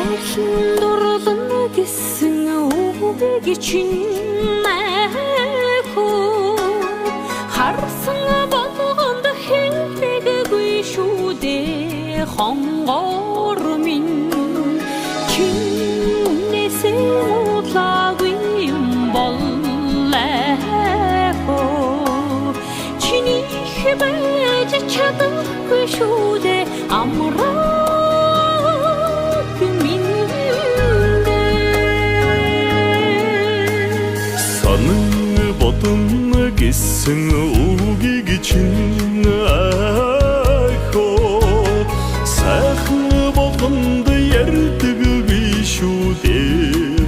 хайрлан дурлана гэсэн үгийг чинь хөө харсан болгонд хэлээгүй шүү дээ хонгор минь чинээсээ удлаагүй юм боллоо чиний байж чадахгүй шүү дээ амраг минь санан бодно гэсэн үгийг чинь сайхан болгонд ярьдаг би шүү дээ